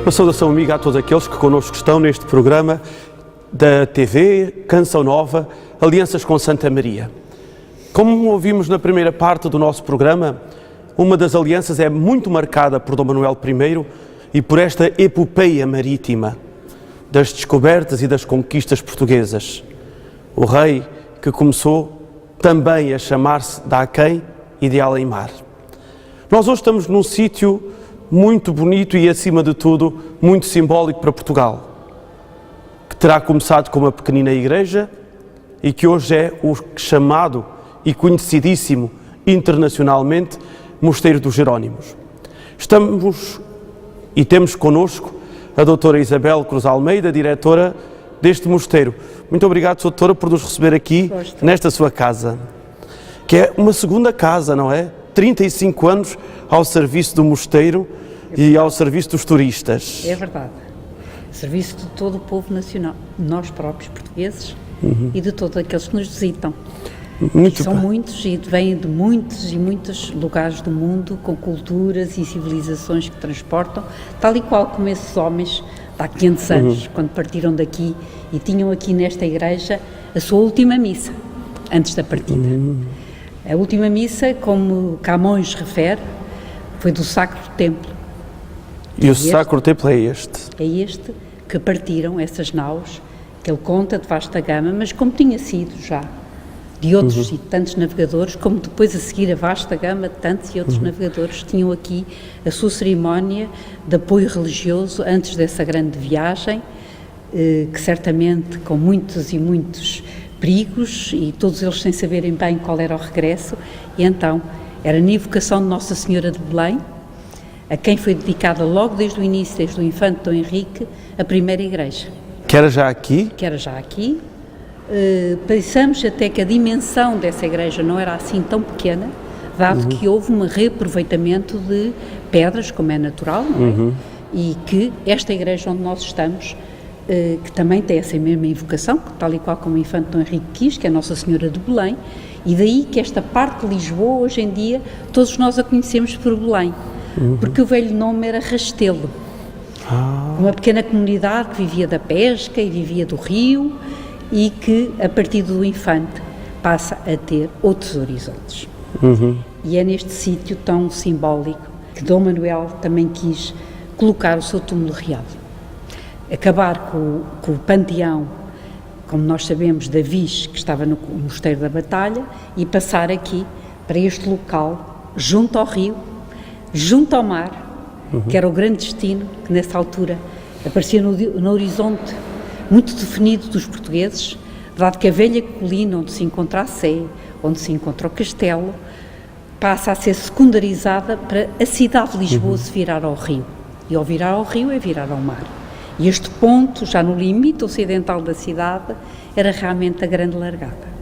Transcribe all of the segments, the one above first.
Uma saudação amiga a todos aqueles que connosco estão neste programa da TV, Canção Nova, Alianças com Santa Maria. Como ouvimos na primeira parte do nosso programa, uma das alianças é muito marcada por Dom Manuel I e por esta epopeia marítima das descobertas e das conquistas portuguesas. O rei que começou também a chamar-se de Aquém e de Além-Mar. Nós hoje estamos num sítio muito bonito e, acima de tudo, muito simbólico para Portugal, que terá começado com uma pequenina igreja e que hoje é o chamado e conhecidíssimo internacionalmente Mosteiro dos Jerónimos. Estamos e temos connosco a doutora Isabel Cruz Almeida, diretora deste mosteiro. Muito obrigado, doutora, por nos receber aqui nesta sua casa, que é uma segunda casa, não é? 35 anos ao serviço do mosteiro e ao serviço dos turistas. É verdade. Serviço de todo o povo nacional, nós próprios portugueses e de todos aqueles que nos visitam. São muitos e vêm de muitos e muitos lugares do mundo, com culturas e civilizações que transportam, tal e qual como esses homens há 500 anos, quando partiram daqui e tinham aqui nesta igreja a sua última missa, antes da partida. A última missa, como Camões refere, foi do Sacro Templo. E o Sacro Templo é este? É este que partiram essas naus, que ele conta de vasta gama, mas como tinha sido já de outros e tantos navegadores, como depois a seguir a vasta gama de tantos e outros navegadores tinham aqui a sua cerimónia de apoio religioso antes dessa grande viagem, que certamente com muitos e muitos perigos e todos eles sem saberem bem qual era o regresso, e então era na evocação de Nossa Senhora de Belém, a quem foi dedicada logo desde o início, desde o infante Dom Henrique, a primeira igreja. Que era já aqui? Que era já aqui. Pensamos até que a dimensão dessa igreja não era assim tão pequena, dado que houve um reaproveitamento de pedras, como é natural, não é? E que esta igreja onde nós estamos, que também tem essa mesma invocação, tal e qual como o infante Dom Henrique quis, que é Nossa Senhora de Belém, e daí que esta parte de Lisboa, hoje em dia, todos nós a conhecemos por Belém, porque o velho nome era Rastelo, uma pequena comunidade que vivia da pesca e vivia do rio, e que, a partir do infante, passa a ter outros horizontes. E é neste sítio tão simbólico que Dom Manuel também quis colocar o seu túmulo real. Acabar com o panteão, como nós sabemos, da Viz, que estava no Mosteiro da Batalha, e passar aqui, para este local, junto ao rio, junto ao mar, que era o grande destino, que nessa altura aparecia no horizonte muito definido dos portugueses, dado que a velha colina onde se encontra a Sé, onde se encontra o castelo, passa a ser secundarizada para a cidade de Lisboa se virar ao rio. E ao virar ao rio é virar ao mar. E este ponto, já no limite ocidental da cidade, era realmente a grande largada.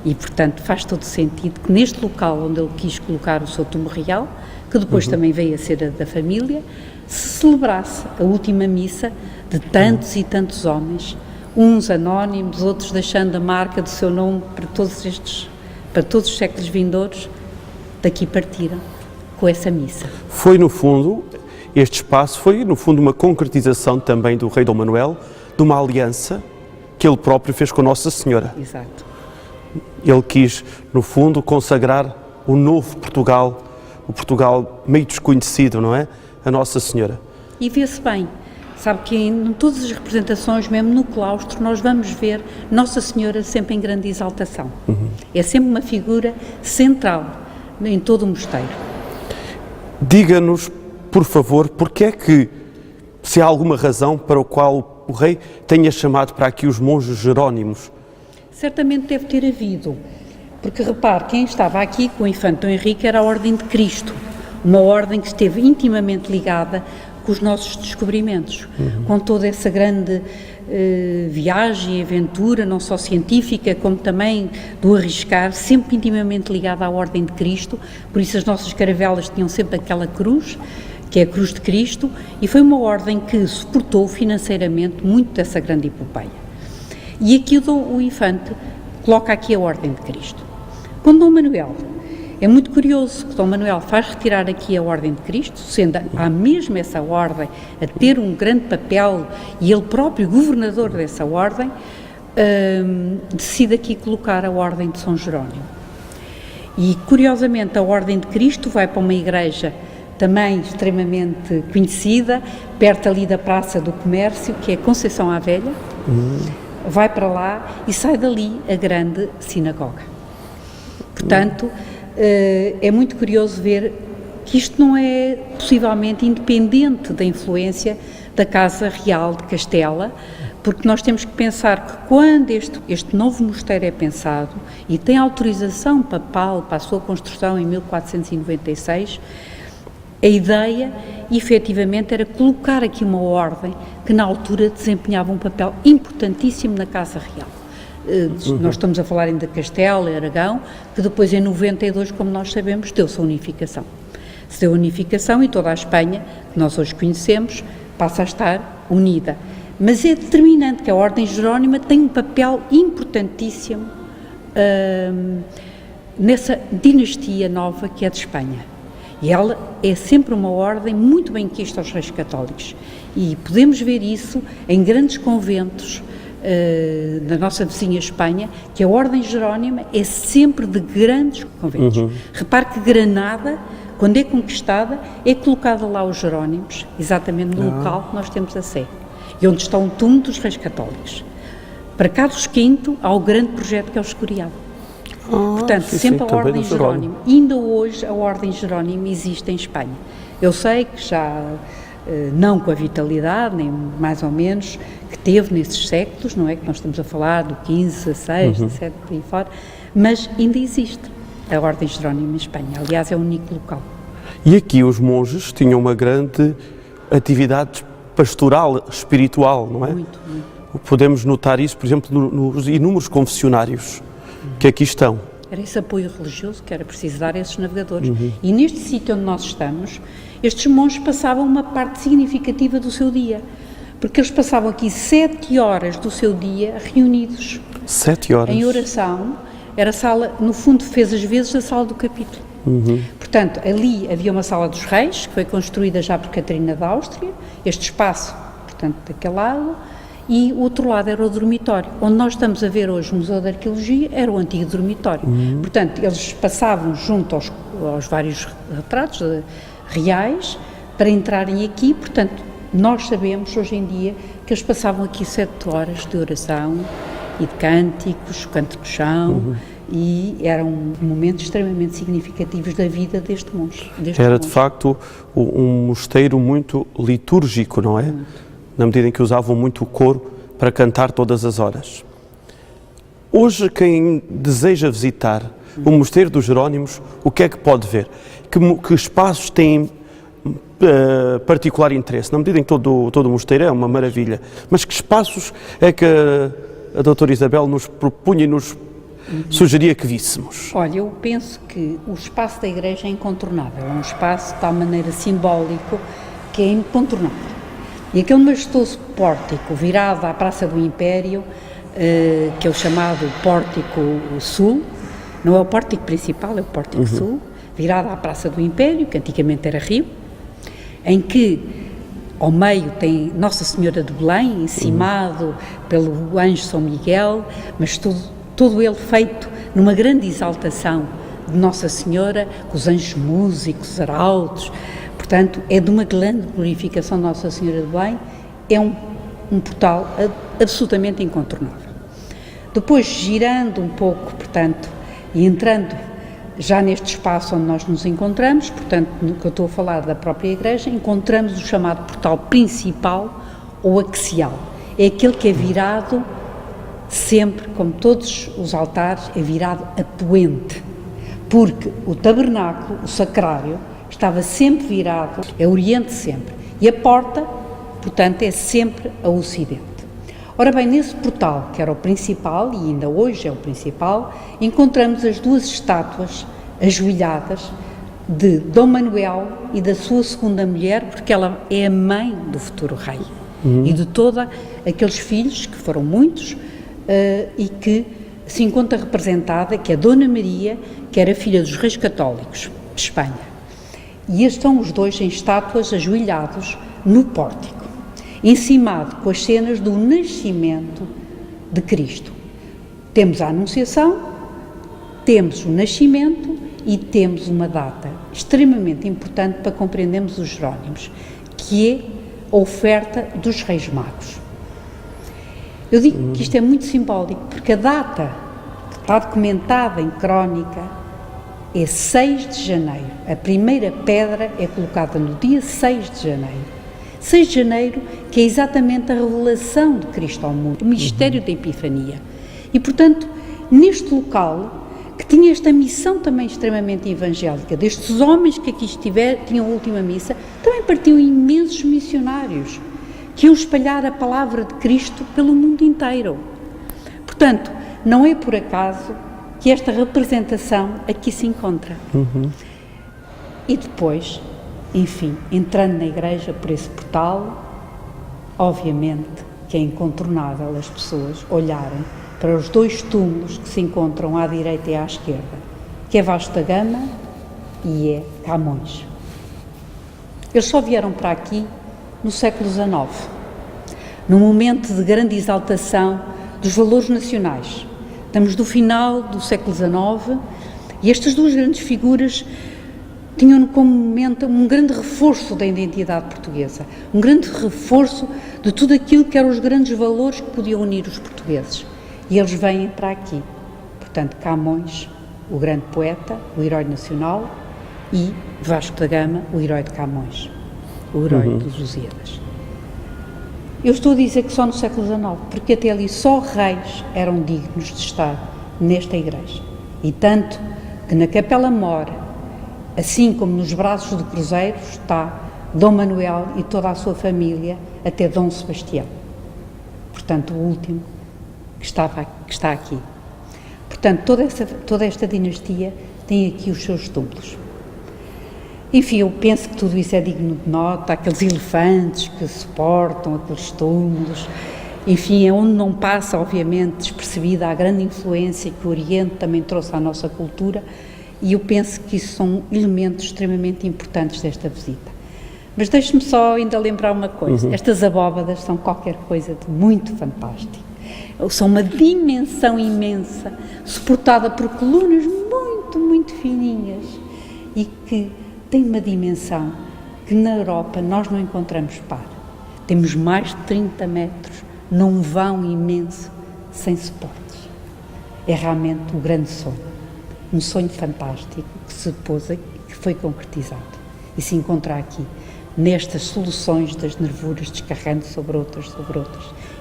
E, portanto, faz todo sentido que neste local onde ele quis colocar o seu túmulo real, que depois também veio a ser a da família, se celebrasse a última missa de tantos e tantos homens, uns anónimos, outros deixando a marca do seu nome para todos os séculos vindouros, daqui partiram com essa missa. Foi, no fundo, este espaço foi, no fundo, uma concretização também do rei Dom Manuel, de uma aliança que ele próprio fez com Nossa Senhora. Exato. Ele quis, no fundo, consagrar o novo Portugal, o Portugal meio desconhecido, não é? A Nossa Senhora. E vê-se bem, sabe que em todas as representações, mesmo no claustro, nós vamos ver Nossa Senhora sempre em grande exaltação. É sempre uma figura central em todo o mosteiro. Diga-nos, por favor, porque é que, se há alguma razão para a qual o rei tenha chamado para aqui os monges jerónimos? Certamente deve ter havido, porque repare, quem estava aqui com o infante Dom Henrique era a Ordem de Cristo, uma ordem que esteve intimamente ligada com os nossos descobrimentos, com toda essa grande viagem e aventura, não só científica, como também do arriscar, sempre intimamente ligada à Ordem de Cristo. Por isso as nossas caravelas tinham sempre aquela cruz, que é a Cruz de Cristo, e foi uma ordem que suportou financeiramente muito dessa grande epopeia. E aqui o infante coloca aqui a Ordem de Cristo. Quando Dom Manuel É muito curioso que Dom Manuel faz retirar aqui a Ordem de Cristo, sendo a mesma essa Ordem a ter um grande papel e ele próprio governador dessa Ordem, decide aqui colocar a Ordem de São Jerónimo. E, curiosamente, a Ordem de Cristo vai para uma igreja também extremamente conhecida, perto ali da Praça do Comércio, que é Conceição à Velha, vai para lá e sai dali a grande sinagoga. Portanto, é muito curioso ver que isto não é possivelmente independente da influência da Casa Real de Castela, porque nós temos que pensar que quando este novo mosteiro é pensado e tem autorização papal para a sua construção em 1496, a ideia, efetivamente, era colocar aqui uma ordem que, na altura, desempenhava um papel importantíssimo na Casa Real. Nós estamos a falar ainda de Castela e Aragão, que depois, em 92, como nós sabemos, deu-se a unificação. Se deu a unificação e toda a Espanha, que nós hoje conhecemos, passa a estar unida. Mas é determinante que a Ordem Jerónima tem um papel importantíssimo nessa dinastia nova que é de Espanha. E ela é sempre uma ordem muito bem quista aos reis católicos. E podemos ver isso em grandes conventos da nossa vizinha Espanha, que a Ordem Jerónima é sempre de grandes conventos. Repare que Granada, quando é conquistada, é colocada lá os Jerónimos, exatamente no local que nós temos a Sé, e onde está um túmulo dos reis católicos. Para Carlos V há o grande projeto que é o Escorial. Portanto, sempre a Ordem Jerónimo. Ainda hoje a Ordem Jerónimo existe em Espanha. Eu sei que já não com a vitalidade, nem mais ou menos, que teve nesses séculos, não é? Que nós estamos a falar do 15, 16, 17, por aí fora, mas ainda existe a Ordem Jerónimo em Espanha. Aliás, é o único local. E aqui os monges tinham uma grande atividade pastoral, espiritual, não é? Muito. Podemos notar isso, por exemplo, nos inúmeros confessionários que aqui estão. Era esse apoio religioso que era preciso dar a esses navegadores. E neste sítio onde nós estamos, estes monges passavam uma parte significativa do seu dia, porque eles passavam aqui 7 horas do seu dia reunidos. 7 horas? Em oração. Era a sala, no fundo, fez as vezes a sala do capítulo. Portanto, ali havia uma sala dos reis, que foi construída já por Catarina da Áustria, este espaço, portanto, daquele lado, e o outro lado era o dormitório. Onde nós estamos a ver hoje o Museu de Arqueologia era o antigo dormitório. Portanto, eles passavam junto aos vários retratos reais para entrarem aqui. Portanto, nós sabemos hoje em dia que eles passavam aqui 7 horas de oração e de cânticos, canto no chão, e eram momentos extremamente significativos da vida deste monge. Era, de facto, um mosteiro muito litúrgico, não é? Na medida em que usavam muito o coro para cantar todas as horas. Hoje, quem deseja visitar o Mosteiro dos Jerónimos, o que é que pode ver? Que espaços têm particular interesse? Na medida em que todo o mosteiro é uma maravilha, mas que espaços é que a doutora Isabel nos propunha e nos sugeria que víssemos? Olha, eu penso que o espaço da igreja é incontornável, é um espaço de tal maneira simbólico que é incontornável. E aquele majestoso pórtico virado à Praça do Império, que é o chamado Pórtico Sul, não é o pórtico principal, é o Pórtico Sul, virado à Praça do Império, que antigamente era Rio, em que ao meio tem Nossa Senhora de Belém, encimado pelo anjo São Miguel, mas todo ele feito numa grande exaltação de Nossa Senhora, com os anjos músicos, arautos. Portanto, é de uma grande glorificação de Nossa Senhora de Belém, é um portal absolutamente incontornável. Depois, girando um pouco, portanto, e entrando já neste espaço onde nós nos encontramos, portanto, no que eu estou a falar da própria igreja, encontramos o chamado portal principal ou axial. É aquele que é virado sempre, como todos os altares, é virado a poente, porque o tabernáculo, o sacrário, estava sempre virado a oriente sempre, e a porta, portanto, é sempre a ocidente. Ora bem, nesse portal, que era o principal, e ainda hoje é o principal, encontramos as duas estátuas ajoelhadas de Dom Manuel e da sua segunda mulher, porque ela é a mãe do futuro rei, e de todos aqueles filhos, que foram muitos, e que se encontra representada, que é Dona Maria, que era filha dos reis católicos de Espanha. E estão os dois em estátuas ajoelhados no pórtico, encimado com as cenas do nascimento de Cristo. Temos a Anunciação, temos o nascimento e temos uma data extremamente importante para compreendermos os Jerónimos, que é a oferta dos Reis Magos. Eu digo que isto é muito simbólico, porque a data que está documentada em crónica é 6 de janeiro. A primeira pedra é colocada no dia 6 de janeiro. 6 de janeiro, que é exatamente a revelação de Cristo ao mundo, o mistério da Epifania. E, portanto, neste local, que tinha esta missão também extremamente evangélica, destes homens que aqui tinham a última missa, também partiam imensos missionários, que iam espalhar a palavra de Cristo pelo mundo inteiro. Portanto, não é por acaso que esta representação aqui se encontra. E depois, enfim, entrando na igreja por esse portal, obviamente que é incontornável as pessoas olharem para os dois túmulos que se encontram à direita e à esquerda, que é Vasco da Gama e é Camões. Eles só vieram para aqui no século XIX, num momento de grande exaltação dos valores nacionais. Estamos no final do século XIX e estas duas grandes figuras tinham como momento um grande reforço da identidade portuguesa, um grande reforço de tudo aquilo que eram os grandes valores que podiam unir os portugueses. E eles vêm para aqui. Portanto, Camões, o grande poeta, o herói nacional, e Vasco da Gama, o herói de Camões, o herói dos Lusíadas. Eu estou a dizer que só no século XIX, porque até ali só reis eram dignos de estar nesta igreja. E tanto que na Capela Mor, assim como nos braços do cruzeiro, está Dom Manuel e toda a sua família, até Dom Sebastião. Portanto, o último que está aqui. Portanto, toda esta dinastia tem aqui os seus túmulos. Enfim, eu penso que tudo isso é digno de nota, aqueles elefantes que suportam aqueles túmulos, enfim, é onde não passa, obviamente, despercebida a grande influência que o Oriente também trouxe à nossa cultura, e eu penso que isso são elementos extremamente importantes desta visita. Mas deixe-me só ainda lembrar uma coisa, estas abóbadas são qualquer coisa de muito fantástico, são uma dimensão imensa, suportada por colunas muito, muito fininhas, e que tem uma dimensão que na Europa nós não encontramos par. Temos mais de 30 metros num vão imenso, sem suportes. É realmente um grande sonho, um sonho fantástico que se pôs, que foi concretizado e se encontra aqui, nestas soluções das nervuras, descarregando sobre outras.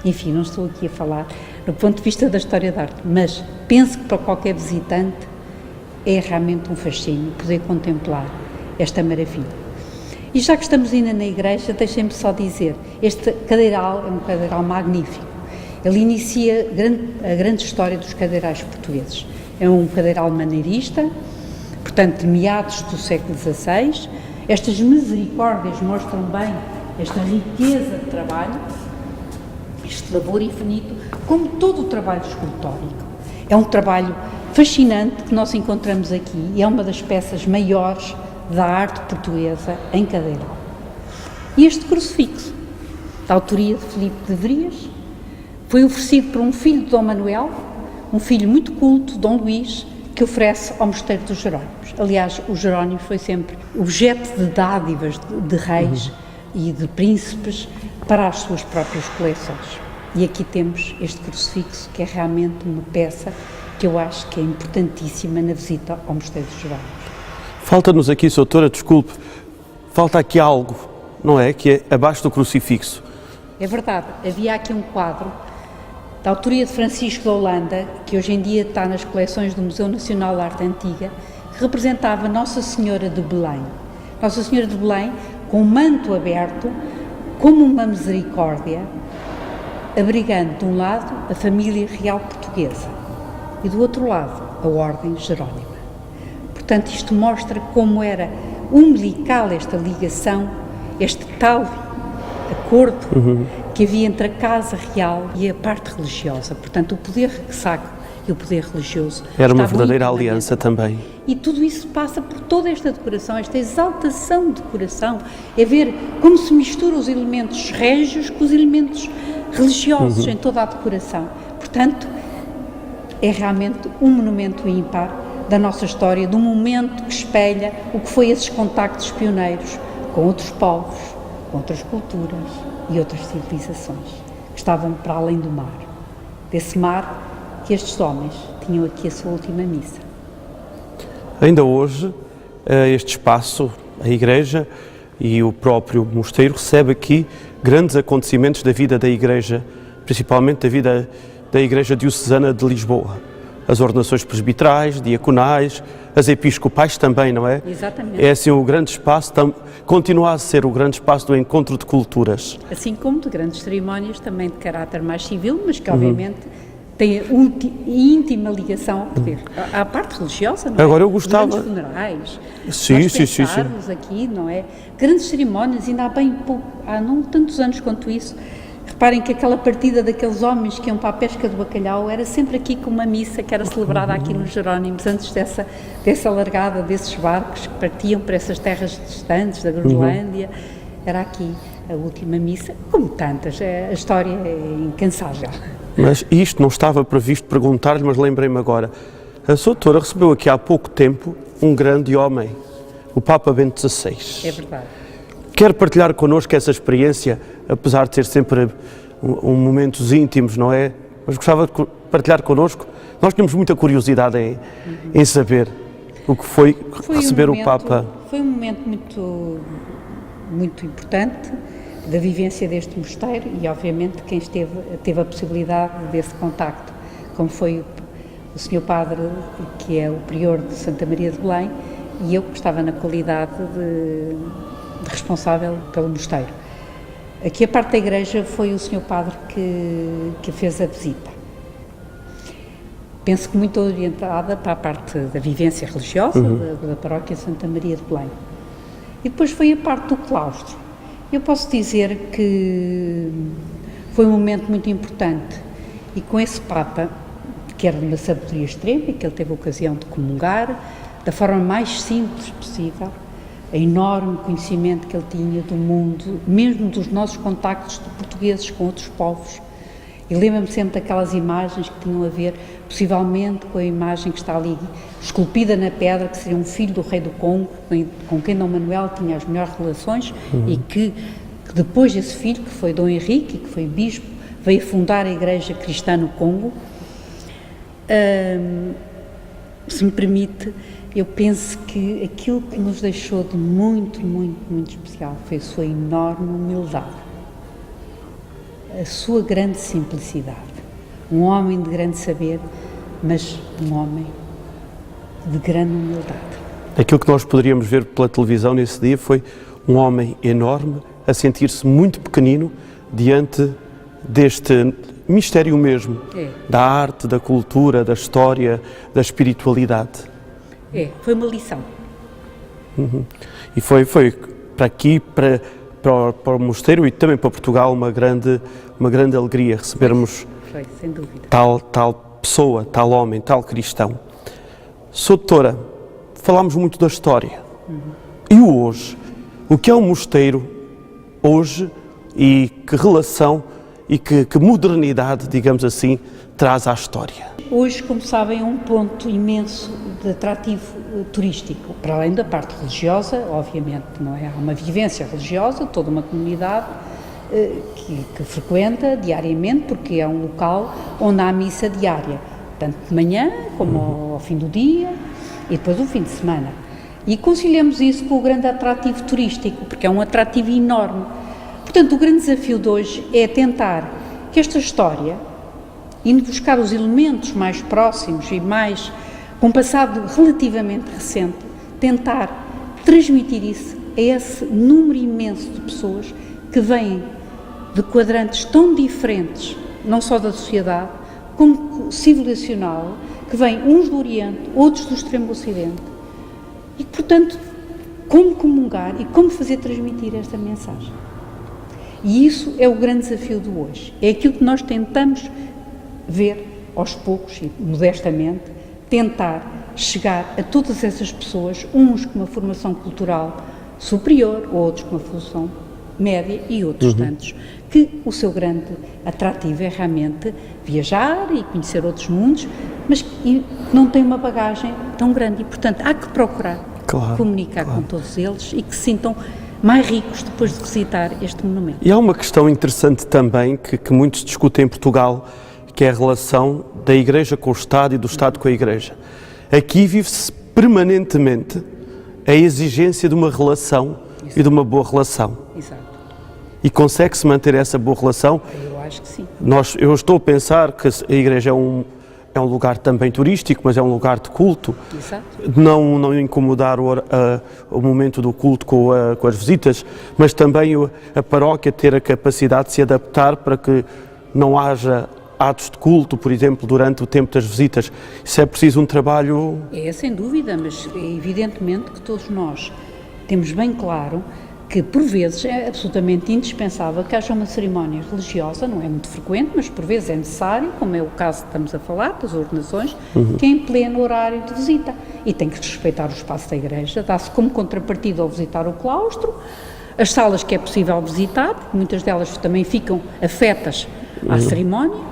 Enfim, não estou aqui a falar do ponto de vista da história da arte, mas penso que para qualquer visitante é realmente um fascínio poder contemplar esta maravilha. E já que estamos ainda na igreja, deixem-me só dizer, este cadeiral é um cadeiral magnífico. Ele inicia a grande história dos cadeirais portugueses. É um cadeiral maneirista, portanto, de meados do século XVI. Estas misericórdias mostram bem esta riqueza de trabalho, este labor infinito, como todo o trabalho escultórico. É um trabalho fascinante que nós encontramos aqui e é uma das peças maiores da arte portuguesa em cadeiral. E este crucifixo, da autoria de Filipe de Vries, foi oferecido por um filho de Dom Manuel, um filho muito culto, Dom Luís, que oferece ao Mosteiro dos Jerónimos. Aliás, os Jerónimos foi sempre objeto de dádivas de reis e de príncipes para as suas próprias coleções. E aqui temos este crucifixo, que é realmente uma peça que eu acho que é importantíssima na visita ao Mosteiro dos Jerónimos. Falta-nos aqui, doutora, desculpe, falta aqui algo, não é? Que é abaixo do crucifixo. É verdade, havia aqui um quadro da autoria de Francisco de Holanda, que hoje em dia está nas coleções do Museu Nacional de Arte Antiga, que representava Nossa Senhora de Belém. Nossa Senhora de Belém, com o manto aberto, como uma misericórdia, abrigando de um lado a família real portuguesa e do outro lado a Ordem Jerónima. Portanto, isto mostra como era umbilical esta ligação, este tal acordo que havia entre a Casa Real e a parte religiosa. Portanto, o poder que saco e o poder religioso. Era uma estavam verdadeira intimamente aliança também. E tudo isso passa por toda esta decoração, esta exaltação de decoração, é ver como se mistura os elementos régios com os elementos religiosos em toda a decoração. Portanto, é realmente um monumento ímpar da nossa história, de um momento que espelha o que foi esses contactos pioneiros com outros povos, com outras culturas e outras civilizações, que estavam para além do mar. Desse mar que estes homens tinham aqui a sua última missa. Ainda hoje, este espaço, a Igreja e o próprio mosteiro recebe aqui grandes acontecimentos da vida da Igreja, principalmente da vida da Igreja Diocesana de Lisboa. As ordenações presbiterais, diaconais, as episcopais também, não é? Exatamente. É assim o grande espaço, continua a ser o grande espaço do encontro de culturas. Assim como de grandes cerimónias também de caráter mais civil, mas que obviamente tem íntima ligação ao poder, à parte religiosa, não é? Agora eu gostava... Grandes funerais, Sim. nós pensarmos aqui, não é? Grandes cerimónias, ainda há bem pouco, há não tantos anos quanto isso, reparem que aquela partida daqueles homens que iam para a pesca do bacalhau era sempre aqui com uma missa que era celebrada aqui nos Jerónimos, antes dessa largada desses barcos que partiam para essas terras distantes da Groenlândia, era aqui a última missa, como tantas, a história é incansável. Mas isto não estava previsto perguntar-lhe, mas lembrei-me agora. A sua doutora recebeu aqui há pouco tempo um grande homem, o Papa Bento XVI. É verdade. Quer partilhar connosco essa experiência, apesar de ser sempre momentos íntimos, não é? Mas gostava de partilhar connosco. Nós tínhamos muita curiosidade em saber o que foi receber o Papa. Foi um momento muito importante da vivência deste mosteiro e, obviamente, quem teve a possibilidade desse contacto, como foi o Sr. Padre, que é o prior de Santa Maria de Belém, e eu que estava na qualidade de responsável pelo mosteiro. Aqui a parte da igreja foi o Sr. Padre que fez a visita. Penso que muito orientada para a parte da vivência religiosa da paróquia Santa Maria de Belém. E depois foi a parte do claustro. Eu posso dizer que foi um momento muito importante e com esse Papa, que era de uma sabedoria extrema e que ele teve a ocasião de comungar, da forma mais simples possível, a enorme conhecimento que ele tinha do mundo, mesmo dos nossos contactos de portugueses com outros povos. E lembro-me sempre daquelas imagens que tinham a ver, possivelmente, com a imagem que está ali esculpida na pedra, que seria um filho do rei do Congo, com quem Dom Manuel tinha as melhores relações e que depois desse filho, que foi Dom Henrique, que foi bispo, veio fundar a Igreja Cristã no Congo. Se me permite, eu penso que aquilo que nos deixou de muito especial foi a sua enorme humildade, a sua grande simplicidade. Um homem de grande saber, mas um homem de grande humildade. Aquilo que nós poderíamos ver pela televisão nesse dia foi um homem enorme a sentir-se muito pequenino diante deste mistério mesmo, da arte, da cultura, da história, da espiritualidade. Foi uma lição. E foi para aqui, para o mosteiro e também para Portugal uma grande alegria recebermos foi, sem dúvida. Tal pessoa, tal homem, tal cristão. Sra. Doutora, falámos muito da história. E o hoje? O que é um mosteiro hoje e que relação e que modernidade, digamos assim, traz à história? Hoje, como sabem, é um ponto imenso de atrativo turístico, para além da parte religiosa, obviamente, não é? Há uma vivência religiosa, toda uma comunidade que frequenta diariamente, porque é um local onde há missa diária, tanto de manhã como ao fim do dia e depois o fim de semana. E conciliamos isso com o grande atrativo turístico, porque é um atrativo enorme. Portanto, o grande desafio de hoje é tentar que esta história, indo buscar os elementos mais próximos e mais, com um passado relativamente recente, tentar transmitir isso a esse número imenso de pessoas que vêm de quadrantes tão diferentes, não só da sociedade, como civilizacional, que vêm uns do Oriente, outros do Extremo Ocidente, e que, portanto, como comungar e como fazer transmitir esta mensagem. E isso é o grande desafio de hoje. É aquilo que nós tentamos ver aos poucos e modestamente, tentar chegar a todas essas pessoas, uns com uma formação cultural superior, outros com uma formação média e outros tantos, que o seu grande atrativo é realmente viajar e conhecer outros mundos, mas que não tem uma bagagem tão grande e, portanto, há que procurar comunicar com todos eles e que se sintam mais ricos depois de visitar este monumento. E há uma questão interessante também que muitos discutem em Portugal, que é a relação da Igreja com o Estado e do Estado com a Igreja. Aqui vive-se permanentemente a exigência de uma relação e de uma boa relação. Exato. E consegue-se manter essa boa relação? Eu acho que sim. Eu estou a pensar que a Igreja é um lugar também turístico, mas é um lugar de culto. Exato. Não incomodar o momento do culto com as visitas, mas também a paróquia ter a capacidade de se adaptar para que não haja atos de culto, por exemplo, durante o tempo das visitas. Isso é preciso um trabalho... É, sem dúvida, mas é evidentemente que todos nós temos bem claro que, por vezes, é absolutamente indispensável que haja uma cerimónia religiosa, não é muito frequente, mas por vezes é necessário, como é o caso que estamos a falar, das ordenações, que é em pleno horário de visita. E tem que respeitar o espaço da igreja, dá-se como contrapartida ao visitar o claustro, as salas que é possível visitar, porque muitas delas também ficam afetas à cerimónia,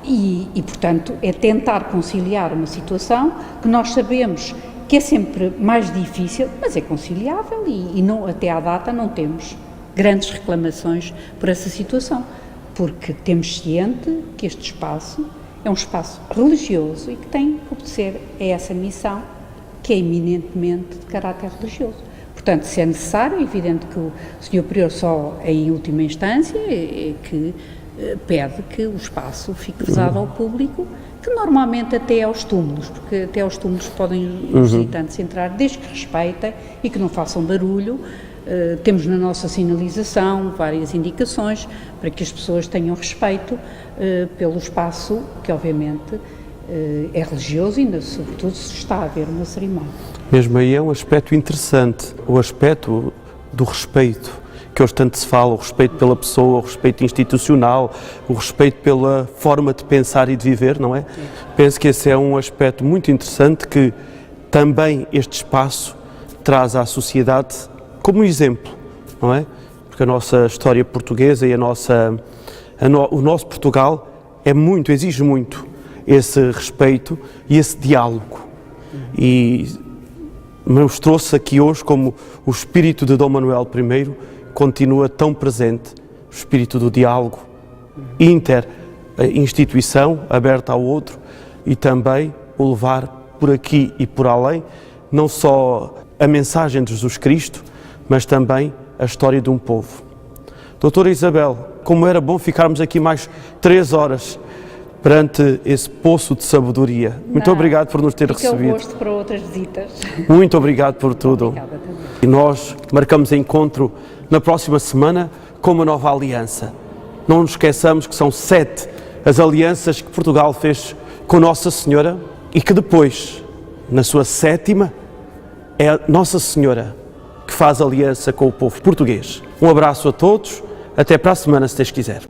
e, portanto, é tentar conciliar uma situação que nós sabemos que é sempre mais difícil, mas é conciliável e não, até à data não temos grandes reclamações por essa situação, porque temos ciente que este espaço é um espaço religioso e que tem que obedecer a essa missão, que é eminentemente de caráter religioso. Portanto, se é necessário, é evidente que o Sr. Prior só, em última instância, é que pede que o espaço fique vedado ao público, que normalmente até aos túmulos, porque até aos túmulos podem os visitantes entrar, desde que respeitem e que não façam barulho. Temos na nossa sinalização várias indicações para que as pessoas tenham respeito pelo espaço, que obviamente é religioso e ainda, sobretudo, se está a haver uma cerimónia. Mesmo aí é um aspecto interessante, o aspecto do respeito, que hoje tanto se fala, o respeito pela pessoa, o respeito institucional, o respeito pela forma de pensar e de viver, não é? Penso que esse é um aspecto muito interessante que também este espaço traz à sociedade como exemplo, não é? Porque a nossa história portuguesa e o nosso Portugal exige muito esse respeito e esse diálogo. E mostrou-se aqui hoje como o espírito de Dom Manuel I continua tão presente, o espírito do diálogo inter-instituição, aberta ao outro, e também o levar por aqui e por além, não só a mensagem de Jesus Cristo, mas também a história de um povo. Doutora Isabel, como era bom ficarmos aqui mais 3 horas perante esse poço de sabedoria. Muito obrigado por nos ter recebido. Fica o gosto para outras visitas. Muito obrigado por tudo. Obrigada também. E nós marcamos encontro na próxima semana com uma nova aliança. Não nos esqueçamos que são 7 as alianças que Portugal fez com Nossa Senhora e que depois, na sua 7ª, é a Nossa Senhora que faz aliança com o povo português. Um abraço a todos, até para a semana, se Deus quiser.